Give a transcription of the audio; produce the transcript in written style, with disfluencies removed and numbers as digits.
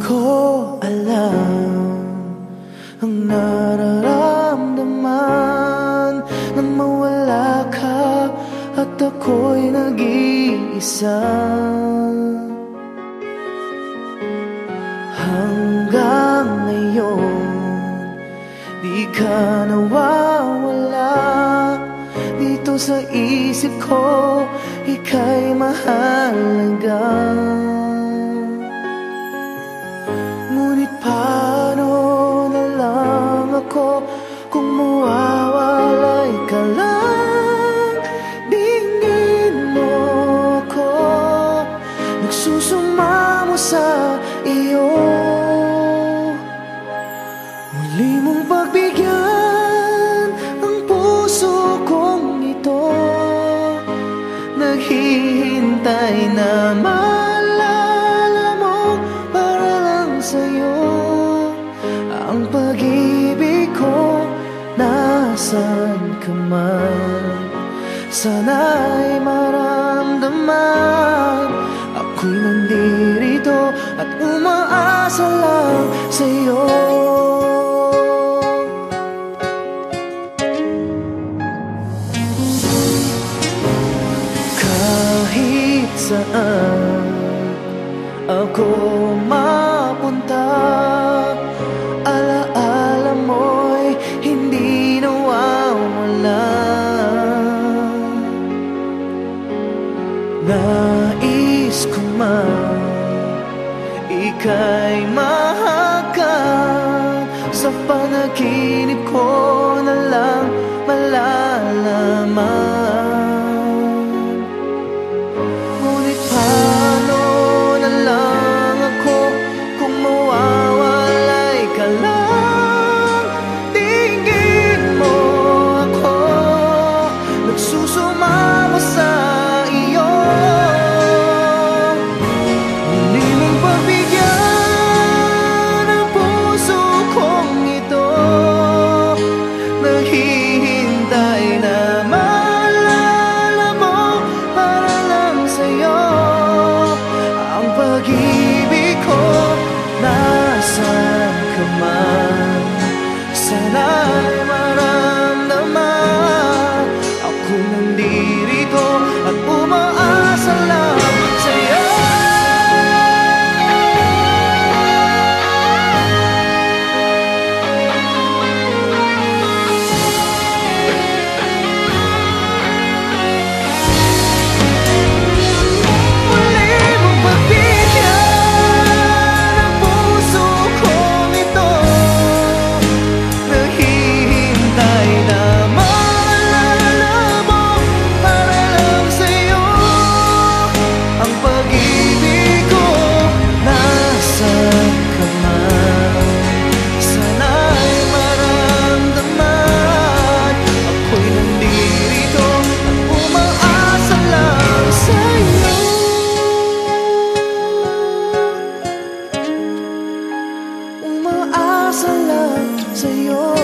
ko alam ang nararamdaman nang mawala ka at ako'y nag-iisa. Hanggang ngayon di ka nawawala dito sa isip ko, ika'y mahalaga. Ngunit paano na lang ako kung mawawalay ka lang? Dinggin mo ako, nagsusumamo sa iyo. Muli mong pagbigyan ang puso kong ito, naghihintay na maalala mo para lang sa'yo. Ang pag-ibig ko, nasan ka man, sana'y maramdaman. Ako'y nandirito at umaasa lang sa'yo. Kahit saan ako mapunta, alaala mo'y hindi nawawala. Nais ko man ika'y mahagkan, sa panaginip ko na lang malalaman. Ngunit paano na lang ako kung mawawalay ka lang? Tingin mo ako, nagsusumamo sa iyo. Muli mong pagbigyan ang puso kong ito, naghihintay na maalala mo para lang sa'yo. Ang pag-ibig ko, nasan ka man, sana'y maramdaman. Ako'y nandirito at umaasa lang sa'yo. Muli mong pagbigyan ang puso kong ito, naghihintay na maalala mo para lang sa'yo. Ang pag-ibig ko, nasan ka man, sana'y maramdaman. Ako'y nandirito at umaasa lang sa'yo. Umaasa lang sa'yo.